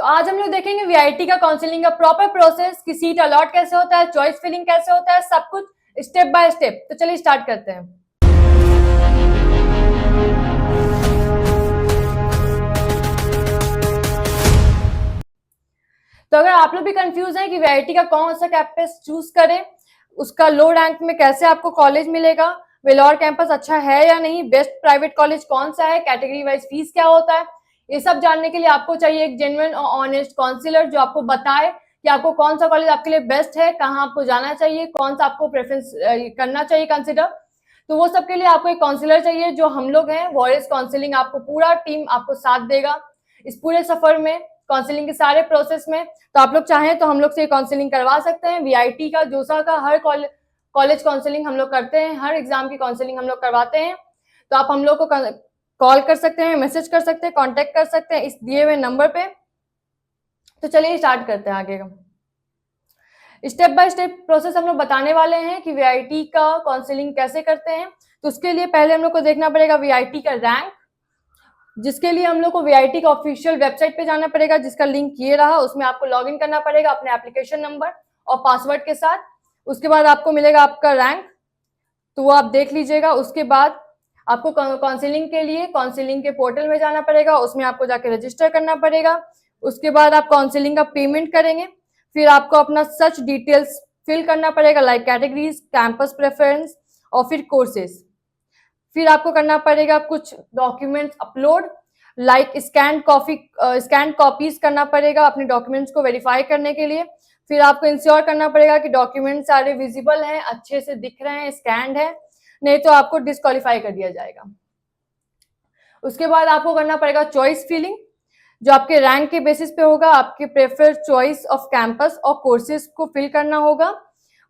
आज हम लोग देखेंगे वीआईटी का काउंसलिंग का प्रॉपर प्रोसेस कि सीट अलॉट कैसे होता है, चॉइस फिलिंग कैसे होता है, सब कुछ स्टेप बाय स्टेप। तो चलिए स्टार्ट करते हैं। तो अगर आप लोग भी कंफ्यूज हैं कि वीआईटी का कौन सा कैंपस चूज करें, उसका लो रैंक में कैसे आपको कॉलेज मिलेगा, वेलोर कैंपस अच्छा है या नहीं, बेस्ट प्राइवेट कॉलेज कौन सा है, कैटेगरी वाइज फीस क्या होता है, ये सब जानने के लिए आपको चाहिए एक जेन्युइन और ऑनेस्ट काउंसलर जो आपको बताए कि आपको कौन सा कॉलेज आपके लिए बेस्ट है, कहाँ आपको जाना चाहिए, कौन सा आपको प्रेफरेंस करना चाहिए कंसिडर। तो वो सब के लिए आपको एक काउंसलर चाहिए जो हम लोग हैं, वॉरिस काउंसलिंग। आपको पूरा टीम आपको साथ देगा इस पूरे सफर में, काउंसलिंग के सारे प्रोसेस में। तो आप लोग चाहें तो हम लोग से काउंसलिंग करवा सकते हैं। वीआईटी का, जोसा का हर कॉलेज काउंसलिंग हम लोग करते हैं, हर एग्जाम की काउंसलिंग हम लोग करवाते हैं। तो आप हम लोग को कॉल कर सकते हैं, मैसेज कर सकते हैं, कांटेक्ट कर सकते हैं इस दिए हुए नंबर पे। तो चलिए स्टार्ट करते हैं आगे का स्टेप बाय स्टेप प्रोसेस। हम लोग बताने वाले हैं कि वीआईटी का काउंसलिंग कैसे करते हैं। तो उसके लिए पहले हम लोग को देखना पड़ेगा वीआईटी का रैंक, जिसके लिए हम लोग को वीआईटी का ऑफिशियल वेबसाइट पे जाना पड़ेगा, जिसका लिंक ये रहा। उसमें आपको लॉगिन करना पड़ेगा अपने एप्लीकेशन नंबर और पासवर्ड के साथ। उसके बाद आपको मिलेगा आपका रैंक, तो वो आप देख लीजिएगा। उसके बाद आपको काउंसलिंग के लिए काउंसलिंग के पोर्टल में जाना पड़ेगा, उसमें आपको जाके रजिस्टर करना पड़ेगा। उसके बाद आप काउंसलिंग का पेमेंट करेंगे, फिर आपको अपना सच डिटेल्स फिल करना पड़ेगा, लाइक कैटेगरीज, कैंपस प्रेफरेंस और फिर कोर्सेज। फिर आपको करना पड़ेगा कुछ documents upload, like scan copies करना पड़ेगा अपने डॉक्यूमेंट्स को वेरीफाई करने के लिए। फिर आपको इंश्योर करना पड़ेगा कि डॉक्यूमेंट सारे विजिबल हैं, अच्छे से दिख रहे हैं, स्कैन्ड है, नहीं तो आपको डिस्क्वालीफाई कर दिया जाएगा। उसके बाद आपको करना पड़ेगा चॉइस फिलिंग, जो आपके रैंक के बेसिस पे होगा। आपके प्रेफर्ड चॉइस ऑफ कैंपस और कोर्सेज को फिल करना होगा।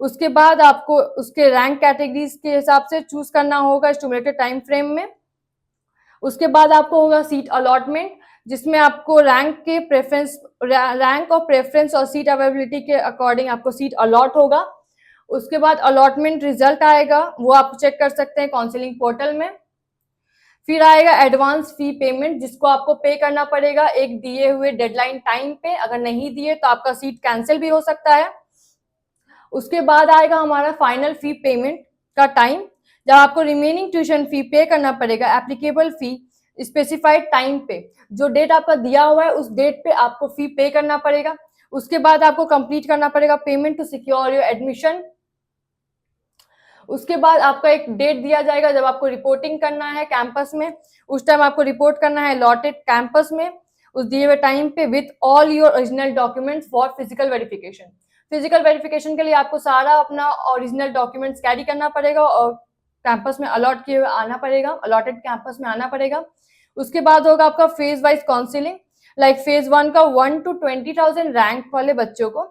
उसके बाद आपको उसके रैंक कैटेगरीज के हिसाब से चूज करना होगा स्टिमुलेटेड टाइम फ्रेम में। उसके बाद आपको होगा सीट अलॉटमेंट, जिसमें आपको रैंक और प्रेफरेंस और सीट अवेलेबिलिटी के अकॉर्डिंग आपको सीट अलॉट होगा। उसके बाद अलॉटमेंट रिजल्ट आएगा, वो आप चेक कर सकते हैं काउंसलिंग पोर्टल में। फिर आएगा एडवांस फी पेमेंट, जिसको आपको पे करना पड़ेगा एक दिए हुए डेडलाइन टाइम पे। अगर नहीं दिए तो आपका सीट कैंसिल भी हो सकता है। उसके बाद आएगा हमारा फाइनल फी पेमेंट का टाइम, जब आपको रिमेनिंग ट्यूशन फी पे करना पड़ेगा, एप्लीकेबल फी स्पेसिफाइड टाइम पे। जो डेट आपका दिया हुआ है उस डेट पे आपको फी पे करना पड़ेगा। उसके बाद आपको कंप्लीट करना पड़ेगा payment to secure your admission. उसके बाद आपका एक डेट दिया जाएगा जब आपको रिपोर्टिंग करना है कैंपस में। उस टाइम आपको रिपोर्ट करना है अलॉटेड कैंपस में उस दिए हुए टाइम पे, with all your original documents for physical verification. Physical verification के लिए आपको सारा अपना ओरिजिनल डॉक्यूमेंट्स कैरी करना पड़ेगा और कैंपस में अलॉट किए हुए आना पड़ेगा, अलॉटेड कैंपस में आना पड़ेगा। उसके बाद होगा आपका phase wise counselling, like phase 1 का 1 to 20,000 रैंक वाले बच्चों को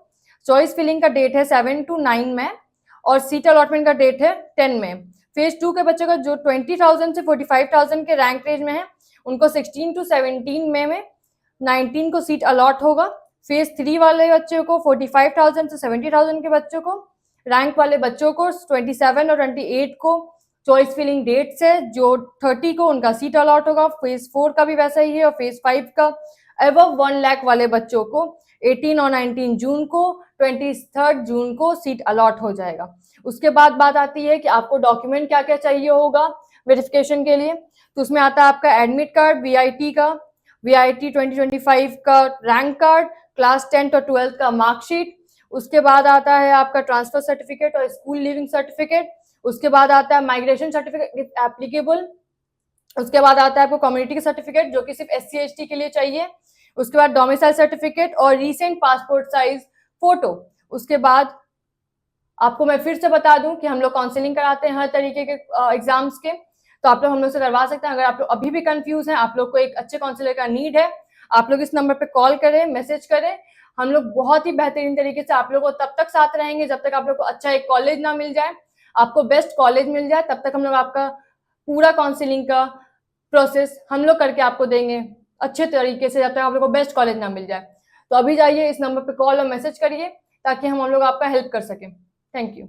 चॉइस फिलिंग का डेट है 7 to 9 में और सीट अलॉटमेंट का डेट है 10 में। फेज 2 के बच्चों का जो 20,000 से 45,000 के रैंक रेंज में है उनको 16 to 17 में 19 को सीट अलॉट होगा। फेज 3 वाले बच्चों को 45,000 से 70,000 के बच्चों को, रैंक वाले बच्चों को 27 और 28 को चॉइस फिलिंग डेट से, जो 30 को उनका सीट अलॉट होगा। फेज 4 का भी वैसा ही है। और फेज 5 का अबव 1 लाख वाले बच्चों को 18 और 19 जून को, 23 जून को सीट अलॉट हो जाएगा। उसके बाद बात आती है कि आपको डॉक्यूमेंट क्या क्या चाहिए होगा वेरिफिकेशन के लिए। तो उसमें आता है आपका एडमिट कार्ड वीआईटी का, वीआईटी 2025 का रैंक कार्ड, क्लास 10th और 12th का मार्कशीट। उसके बाद आता है आपका ट्रांसफर सर्टिफिकेट और स्कूल लिविंग सर्टिफिकेट। उसके बाद आता है माइग्रेशन सर्टिफिकेट एप्लीकेबल। उसके बाद आता है आपको कम्युनिटी का सर्टिफिकेट जो कि सिर्फ SC/ST के लिए चाहिए। उसके बाद डोमिसाइल सर्टिफिकेट और रीसेंट पासपोर्ट साइज फोटो। उसके बाद आपको मैं फिर से बता दूं कि हम लोग काउंसलिंग कराते हैं हर तरीके के एग्जाम्स के, तो आप लोग हम लोग से करवा सकते हैं। अगर आप लोग अभी भी कंफ्यूज हैं, आप लोग को एक अच्छे काउंसलर का नीड है, आप लोग इस नंबर पे कॉल करें, मैसेज करें। हम लोग बहुत ही बेहतरीन तरीके से आप लोग को तब तक साथ रहेंगे जब तक आप लोग को अच्छा एक कॉलेज ना मिल जाए, आपको बेस्ट कॉलेज मिल जाए। तब तक हम लोग आपका पूरा काउंसलिंग का प्रोसेस हम लोग करके आपको देंगे अच्छे तरीके से, जब तक आप लोग को बेस्ट कॉलेज ना मिल जाए। तो अभी जाइए इस नंबर पे कॉल और मैसेज करिए ताकि हम लोग आपका हेल्प कर सकें। Thank you.